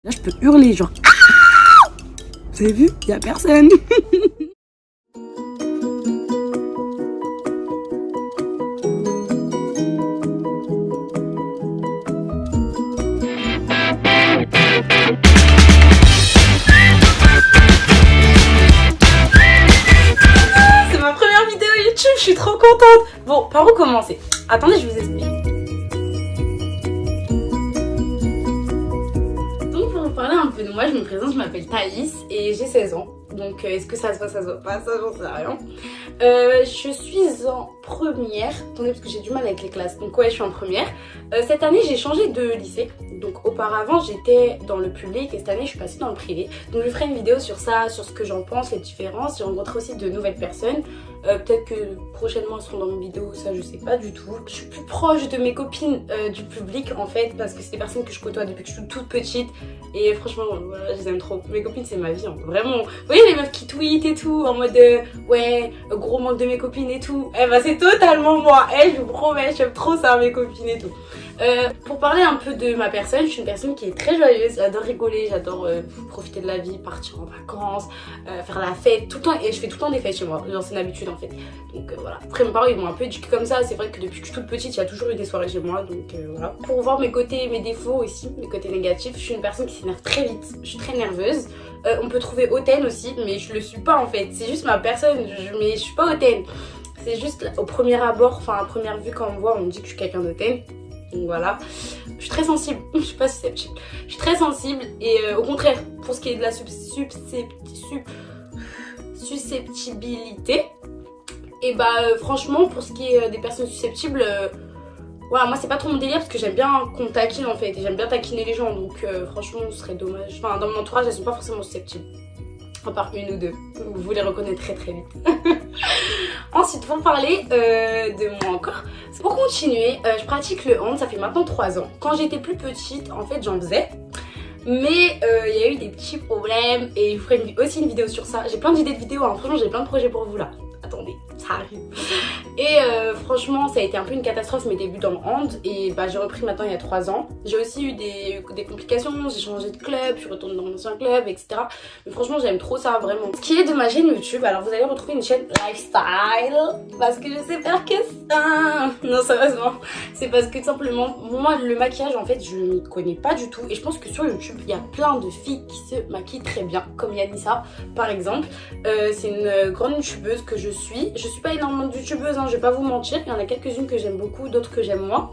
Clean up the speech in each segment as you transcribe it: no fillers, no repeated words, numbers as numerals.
Là, je peux hurler, genre. Vous avez vu? Y a personne. C'est ma première vidéo YouTube, je suis trop contente. Bon, par où commencer? Attendez, je vous explique. Donc pour vous parler un peu de moi, je me présente, je m'appelle Thaïs et j'ai 16 ans. Donc est-ce que ça se voit, ça se voit pas, ça j'en sais rien. Je suis en première, attendez parce que j'ai du mal avec les classes, donc ouais je suis en première. Cette année j'ai changé de lycée, donc auparavant j'étais dans le public et cette année je suis passée dans le privé. Donc je ferai une vidéo sur ça, sur ce que j'en pense, les différences, j'ai rencontré aussi de nouvelles personnes. Peut-être que prochainement elles seront dans mes vidéos, ça je sais pas du tout. Je suis plus proche de mes copines du public en fait, parce que c'est des personnes que je côtoie depuis que je suis toute petite. Et franchement, voilà, je les aime trop. Mes copines c'est ma vie, hein. Vraiment. Vous voyez les meufs qui tweetent et tout, en mode ouais, gros manque de mes copines et tout. Eh ben c'est totalement moi. Je vous promets, j'aime trop ça, mes copines et tout. Pour parler un peu de ma personne, je suis une personne qui est très joyeuse, j'adore rigoler, j'adore profiter de la vie, partir en vacances, faire la fête, tout le temps, et je fais tout le temps des fêtes chez moi, genre c'est une habitude en fait. Donc voilà, après mes parents ils m'ont un peu éduquée comme ça, c'est vrai que depuis que je suis toute petite, il y a toujours eu des soirées chez moi, donc voilà. Pour voir mes côtés, mes défauts aussi, mes côtés négatifs, je suis une personne qui s'énerve très vite, je suis très nerveuse. On peut trouver hautaine aussi, mais je le suis pas en fait, c'est juste ma personne, mais je suis pas hautaine. C'est juste au premier abord, enfin à première vue quand on me voit, on me dit que je suis quelqu'un d'hautaine. Donc voilà, je suis très sensible, je suis pas susceptible. Je suis très sensible et au contraire, pour ce qui est de la susceptibilité, et bah franchement, pour ce qui est des personnes susceptibles, voilà, moi c'est pas trop mon délire parce que j'aime bien qu'on me taquine en fait, et j'aime bien taquiner les gens, donc franchement ce serait dommage. Enfin, dans mon entourage, elles sont pas forcément susceptibles. À part une ou deux, vous les reconnaîtrez très vite. Ensuite, pour parler de moi encore, c'est pour continuer, je pratique le hand, ça fait maintenant 3 ans. Quand j'étais plus petite, en fait, j'en faisais. Mais il y a eu des petits problèmes et je vous ferai aussi une vidéo sur ça. J'ai plein d'idées de vidéos, hein. Franchement, j'ai plein de projets pour vous là. Attendez, ça arrive. Et franchement, ça a été un peu une catastrophe mes débuts dans le hand. Et bah, j'ai repris maintenant il y a 3 ans. J'ai aussi eu des complications, j'ai changé de club, je suis retournée dans mon ancien club, etc. Mais franchement, j'aime trop ça, vraiment. Ce qui est de ma chaîne YouTube, alors vous allez retrouver une chaîne lifestyle. Parce que je sais faire que ça. Non, sérieusement. C'est parce que tout simplement, moi, le maquillage, en fait, je m'y connais pas du tout. Et je pense que sur YouTube, il y a plein de filles qui se maquillent très bien. Comme Yanissa, par exemple. C'est une grande youtubeuse que je suis. Je suis pas énormément de youtubeuse, hein, je vais pas vous mentir. Il y en a quelques-unes que j'aime beaucoup, d'autres que j'aime moins.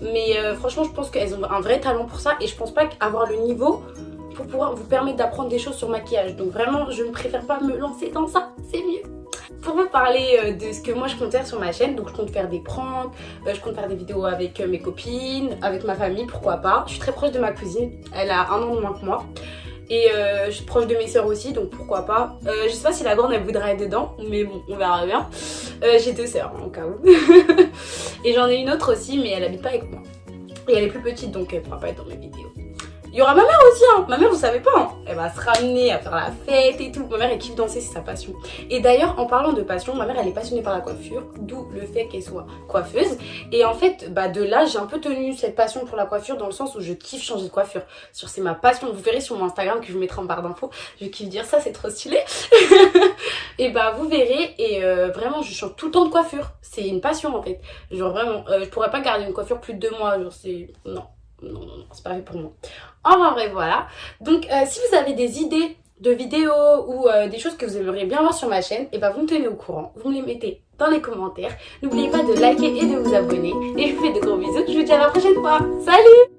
Mais franchement, je pense qu'elles ont un vrai talent pour ça. Et je pense pas qu'avoir le niveau pour pouvoir vous permettre d'apprendre des choses sur le maquillage. Donc vraiment, je ne préfère pas me lancer dans ça. C'est mieux. Pour vous parler de ce que moi je compte faire sur ma chaîne, donc je compte faire des pranks, je compte faire des vidéos avec mes copines, avec ma famille, pourquoi pas. Je suis très proche de ma cousine, elle a 1 an de moins que moi. Et je suis proche de mes soeurs aussi, donc pourquoi pas. Je sais pas si la grande elle voudra être dedans, mais bon, on verra bien. J'ai 2 soeurs, hein, au cas où. Et j'en ai une autre aussi, mais elle habite pas avec moi. Et elle est plus petite, donc elle pourra pas être dans mes vidéos. Il y aura ma mère aussi, hein. Ma mère, vous savez pas, hein. Elle va se ramener à faire la fête et tout. Ma mère, elle kiffe danser, c'est sa passion. Et d'ailleurs, en parlant de passion, ma mère, elle est passionnée par la coiffure, d'où le fait qu'elle soit coiffeuse. Et en fait, bah de là, j'ai un peu tenu cette passion pour la coiffure dans le sens où je kiffe changer de coiffure. C'est ma passion. Vous verrez sur mon Instagram que je vous mettrai en barre d'infos. Je kiffe dire ça, c'est trop stylé. Et bah vous verrez. Et vraiment, je change tout le temps de coiffure. C'est une passion en fait. Genre vraiment, je pourrais pas garder une coiffure plus de 2 mois. Genre c'est... Non, c'est pas fait pour moi. Enfin bref, voilà. Donc si vous avez des idées de vidéos ou des choses que vous aimeriez bien voir sur ma chaîne, et ben vous me tenez au courant, vous me les mettez dans les commentaires. N'oubliez pas de liker et de vous abonner. Et je vous fais de gros bisous, je vous dis à la prochaine fois. Salut!